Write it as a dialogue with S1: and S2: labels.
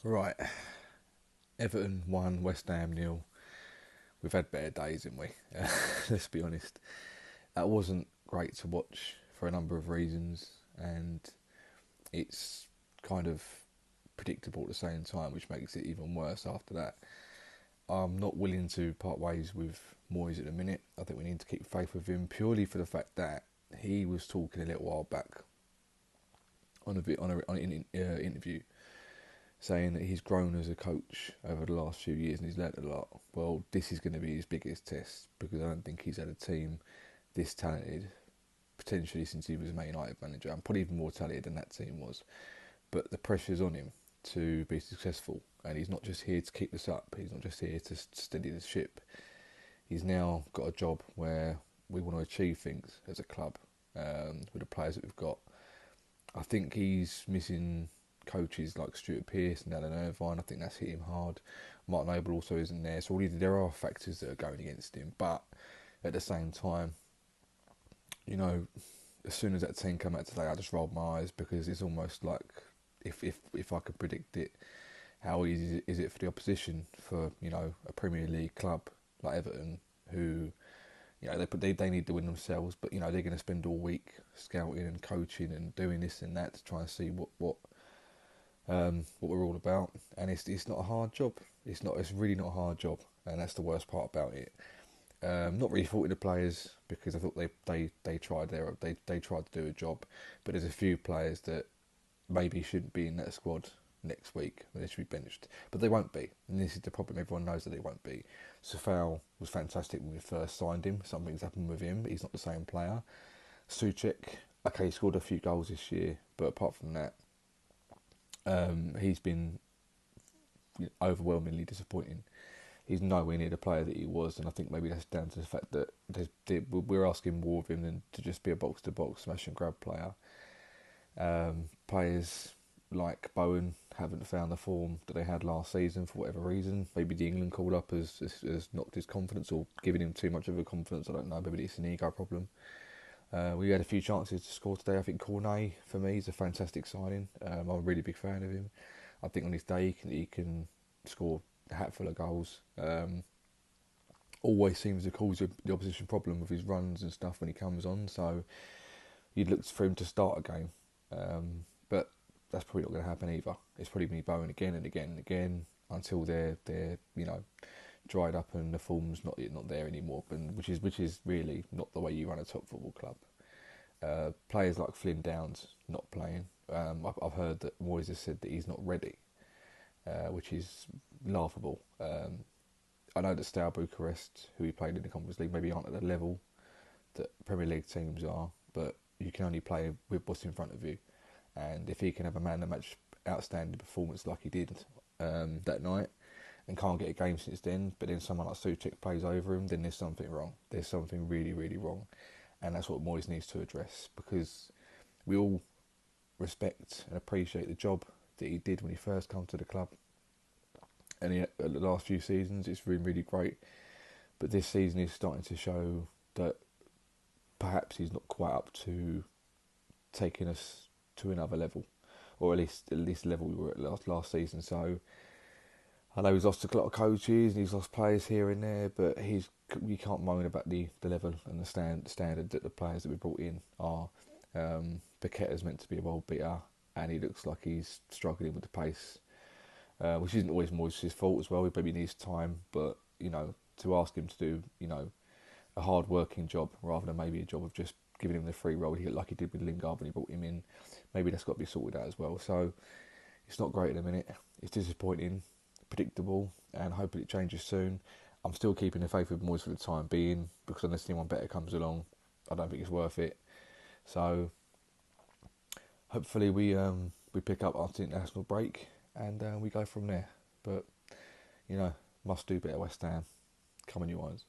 S1: Right, Everton 1, West Ham nil. We've had better days, haven't we? Let's be honest. That wasn't great to watch for a number of reasons, and it's kind of predictable at the same time, which makes it even worse after that. I'm not willing to part ways with Moyes at the minute. I think we need to keep faith with him purely for the fact that he was talking a little while back on an interview saying that he's grown as a coach over the last few years and he's learnt a lot. Well, this is going to be his biggest test because I don't think he's had a team this talented, potentially since he was a Man United manager, and probably even more talented than that team was. But the pressure's on him to be successful, and he's not just here to keep this up. He's not just here to steady the ship. He's now got a job where we want to achieve things as a club with the players that we've got. I think he's missing coaches like Stuart Pearce and Alan Irvine. I think that's hit him hard. Martin Noble also isn't there, so there are factors that are going against him. But at the same time, as soon as that team came out today, I just rolled my eyes because it's almost like if I could predict it, how easy is it for the opposition for a Premier League club like Everton who they need to win themselves, but they're going to spend all week scouting and coaching and doing this and that to try and see what we're all about, and it's not a hard job. It's really not a hard job, and that's the worst part about it. Not really faulting the players because I thought they tried they tried to do a job, but there's a few players that maybe shouldn't be in that squad next week when they should be benched, but they won't be, and this is the problem. Everyone knows that they won't be. Safal was fantastic when we first signed him. Something's happened with him. He's not the same player. Suchek, okay, he scored a few goals this year, but apart from that, he's been overwhelmingly disappointing. He's nowhere near the player that he was, and I think maybe that's down to the fact that we're asking more of him than to just be a box-to-box smash and grab player. Players like Bowen haven't found the form that they had last season for whatever reason. Maybe the England call-up has knocked his confidence or given him too much of a confidence. I don't know. Maybe it's an ego problem. We had a few chances to score today. I think Cornet, for me, is a fantastic signing. I'm a really big fan of him. I think on his day he can score a hatful of goals. Always seems to cause the opposition problem with his runs and stuff when he comes on. So you'd look for him to start a game. But that's probably not going to happen either. It's probably going to be Bowen again and again and again until they're dried up and the form's not there anymore. And which is really not the way you run a top football club. Players like Flynn Downs not playing. I've heard that Moyes has said that he's not ready, which is laughable. I know that Steaua Bucharest, who he played in the Conference League, maybe aren't at the level that Premier League teams are, but you can only play with what's in front of you. And if he can have a man of the match outstanding performance like he did that night and can't get a game since then, but then someone like Suchek plays over him, then there's something wrong. There's something really, really wrong. And that's what Moyes needs to address, because we all respect and appreciate the job that he did when he first came to the club. And the last few seasons, it's been really great. But this season is starting to show that perhaps he's not quite up to taking us to another level, or at least the level we were at last season. So I know he's lost a lot of coaches and he's lost players here and there, but you can't moan about the level and the standard that the players that we brought in are. Paqueta's meant to be a world beater, and he looks like he's struggling with the pace, which isn't always Moyes' fault as well. He maybe needs time, but to ask him to do a hard working job rather than maybe a job of just giving him the free role like he did with Lingard when he brought him in, maybe that's got to be sorted out as well. So it's not great at the minute. It's disappointing, predictable, and hoping it changes soon. I'm still keeping the faith with Moyes for the time being, because unless anyone better comes along, I don't think it's worth it. So hopefully we pick up after the international break and we go from there. But must do better, West Ham. Come on, you ones.